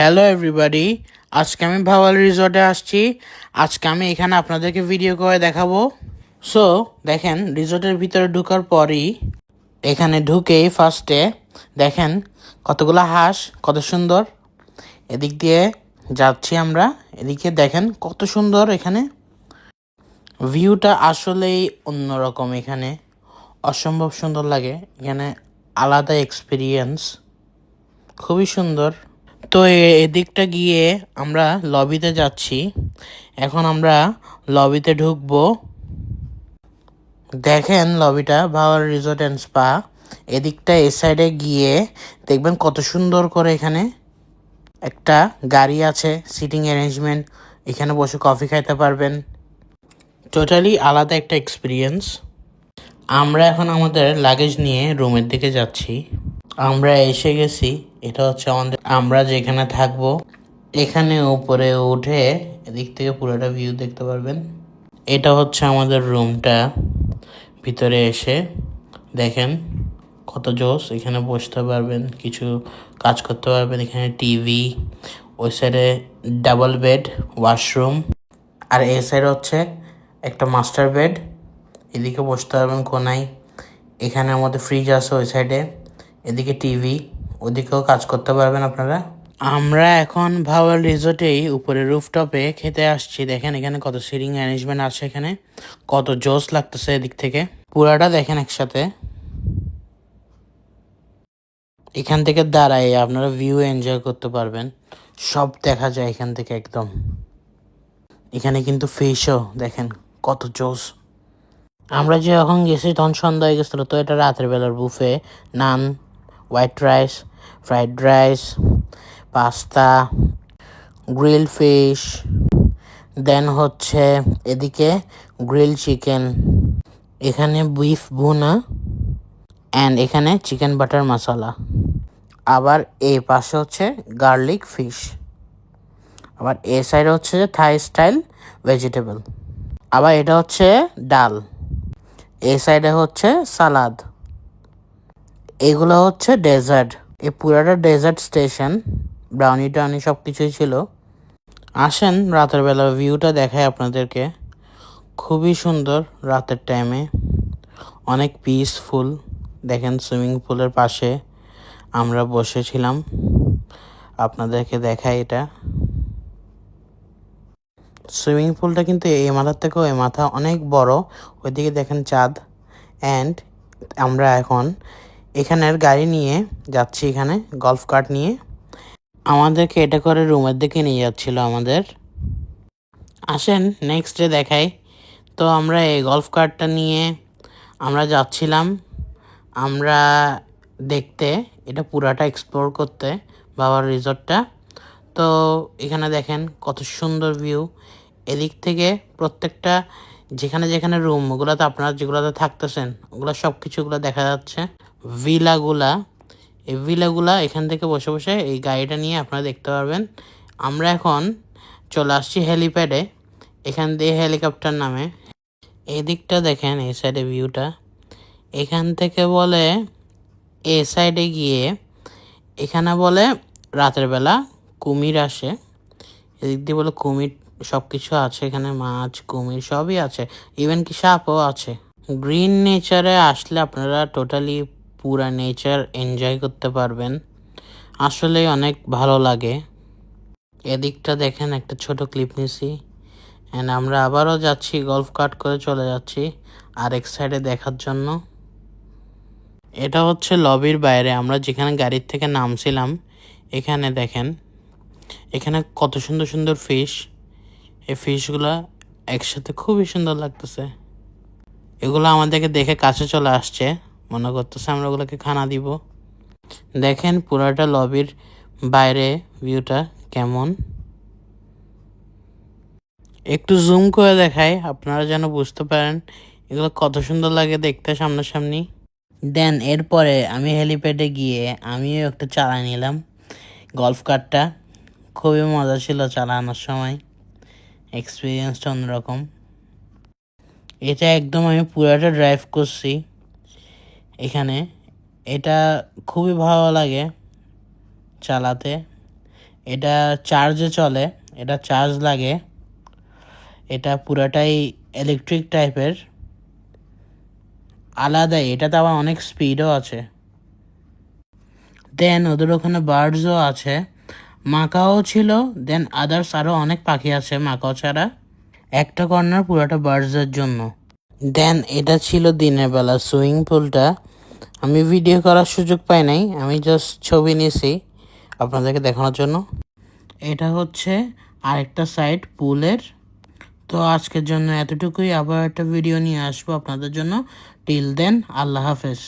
Hello everybody, আজকে আমি ভাওয়াল রিসর্টে আসছি। আজকে আমি এখানে আপনাদেরকে ভিডিও করে দেখাবো। সো দেখেন, রিসর্টের ভিতরে ঢোকার পরই এখানে ঢুকেই ফার্স্টে দেখেন কতগুলো হাঁস, কত সুন্দর। এদিক দিয়ে যাচ্ছি আমরা, এদিকে দেখেন কত সুন্দর। এখানে ভিউটা আসলেই অন্যরকম, এখানে অসম্ভব সুন্দর লাগে। এখানে আলাদা এক্সপিরিয়েন্স, খুবই সুন্দর। তো এদিকটা গিয়ে আমরা লবিতে যাচ্ছি। এখন আমরা লবিতে ঢুকবো। দেখেন লবিটা ভাওয়াল রিসোর্ট অ্যান্ড স্পা। এদিকটা এ সাইডে গিয়ে দেখবেন কত সুন্দর করে এখানে একটা গাড়ি আছে, সিটিং অ্যারেঞ্জমেন্ট। এখানে বসে কফি খাইতে পারবেন। টোটালি আলাদা একটা এক্সপিরিয়েন্স। আমরা এখন আমাদের লাগেজ নিয়ে রুমের দিকে যাচ্ছি। আমরা এসে গেছি। এটা হচ্ছে আমরা যেখানে থাকবো। এখানে উপরে উঠে এদিক থেকে পুরোটা ভিউ দেখতে পারবেন। এটা হচ্ছে আমাদের রুমটা। ভিতরে এসে দেখেন কত জোস। এখানে বসতে পারবেন, কিছু কাজ করতে পারবেন। এখানে টিভি, ওই সাইডে ডাবল বেড, ওয়াশরুম, আর এই সাইড হচ্ছে একটা মাস্টার বেড। এদিকে বসতে পারবেন কোনায়। এখানে আমাদের ফ্রিজ আছে ওই সাইডে। এদিকে টিভি, ওদিকেও কাজ করতে পারবেন আপনারা। আমরা এখন ভাওয়াল রিসোর্টেই উপরে রুফটপে খেতে আসছি। দেখেন এখানে কত সিটিং অ্যারেঞ্জমেন্ট আছে, এখানে কত জোস লাগতেছে। এদিক থেকে পুরাটা দেখেন একসাথে। এখান থেকে দাঁড়ায় আপনারা ভিউ এনজয় করতে পারবেন, সব দেখা যায় এখান থেকে একদম। এখানে কিন্তু ফিশও দেখেন কত জোস। আমরা যখন গেছি তখন সন্ধ্যা হয়ে গেছিলো। তো এটা রাতের বেলার buffet. Naan, white rice, fried rice, pasta, grill fish, then হচ্ছে এদিকে গ্রিল চিকেন, এখানে বিফ ভুনা, অ্যান্ড এখানে চিকেন বাটার মশলা। আবার এই পাশে হচ্ছে গার্লিক ফিশ। আবার এ সাইডে হচ্ছে থাই স্টাইল ভেজিটেবল। আবার এটা হচ্ছে ডাল। এই সাইডে হচ্ছে সালাদ। এগুলো হচ্ছে ডেজার্ট। এই পুরাটা ডেজার্ট স্টেশন। ব্রাউনি টাউনি সব কিছুই ছিল। আসেন রাতের বেলা ভিউটা দেখায় আপনাদেরকে। খুবই সুন্দর রাতের টাইমে, অনেক পিসফুল। দেখেন সুইমিং পুলের পাশে আমরা বসেছিলাম। আপনাদেরকে দেখাই এটা। সুইমিং পুলটা কিন্তু এই মাথার থেকেও এই মাথা অনেক বড়। ওইদিকে দেখেন চাঁদ। অ্যান্ড আমরা এখন এখানের গাড়ি নিয়ে যাচ্ছি, এখানে গলফ কার্ট নিয়ে আমাদেরকে এটা করে রুমের দিকে নিয়ে যাচ্ছিল আমাদের। আসেন নেক্সট ডে দেখাই। তো আমরা এই গলফ কার্টটা নিয়ে আমরা যাচ্ছিলাম আমরা দেখতে, এটা পুরাটা এক্সপ্লোর করতে বাবার রিসর্টটা। তো এখানে দেখেন কত সুন্দর ভিউ। এদিক থেকে প্রত্যেকটা যেখানে যেখানে রুম, ওগুলোতে আপনারা যেগুলোতে থাকতেছেন ওগুলো সব কিছুগুলো দেখা যাচ্ছে। ভিলাগুলা, এই ভিলাগুলা এখান থেকে বসে বসে এই গাড়িটা নিয়ে আপনারা দেখতে পারবেন। আমরা এখন চলে আসছি হেলিপ্যাডে। এখান দিয়ে হেলিকপ্টার নামে। এই দিকটা দেখেন, এই সাইডে ভিউটা। এখান থেকে বলে এ সাইডে গিয়ে এখানে বলে রাতের বেলা কুমির আসে। এদিক দিয়ে বলে কুমির সব কিছু আছে এখানে, মাছ কুমির সবই আছে, ইভেন কি সাপও আছে। গ্রিন নেচারে আসলে আপনারা টোটালি পুরা নেচার এনজয় করতে পারবেন। আসলে অনেক ভালো লাগে। এদিকটা দেখেন একটা ছোট ক্লিপ নিছি। অ্যান্ড আমরা আবারও যাচ্ছি, গলফ কার্ট করে চলে যাচ্ছি আরেক সাইডে দেখার জন্য। এটা হচ্ছে লবির বাইরে, আমরা যেখানে গাড়ির থেকে নামছিলাম। এখানে দেখেন এখানে কত সুন্দর সুন্দর ফিশ। এই ফিশগুলো একসাথে খুবই সুন্দর লাগতেছে। এগুলো আমাদেরকে দেখে কাছে চলে আসছে, মনে করতেছে আমরা ওগুলোকে খানা দিব। দেখেন পুরাটা লবির বাইরে ভিউটা কেমন। একটু জুম করে দেখাই আপনারা যেন বুঝতে পারেন এগুলো কত সুন্দর লাগে দেখতে সামনাসামনি। দেন এরপরে আমি হেলিপ্যাডে গিয়ে আমিও একটা চালা নিলাম গলফ কার্টটা। খুবই মজা ছিল চালানোর সময়, এক্সপিরিয়েন্সটা অন্যরকম। এটা একদম আমি পুরাটা ড্রাইভ করছি এখানে। এটা খুবই ভালো লাগে চালাতে। এটা চার্জে চলে, এটা চার্জ লাগে, এটা পুরাটাই ইলেকট্রিক টাইপের, আলাদাই। এটাতে আবার অনেক স্পিডও আছে। দেন ওদের ওখানে বার্ডসও আছে, মাকাও ছিল, দেন আদার্স আরও অনেক পাখি আছে মাকাও ছাড়া। একটা কর্নার পুরোটা বার্ডসের জন্য। দেন এটা ছিল দিনের বেলা সুইমিং পুলটা। আমি ভিডিও করার সুযোগ পাই নাই, আমি জাস্ট ছবি নিয়েছি আপনাদেরকে দেখানোর জন্য। এটা হচ্ছে আরেকটা সাইড পুলের। তো আজকের জন্য এতটুকুই, আবার একটা ভিডিও নিয়ে আসবো আপনাদের জন্য। টিল দেন, আল্লাহ হাফেজ।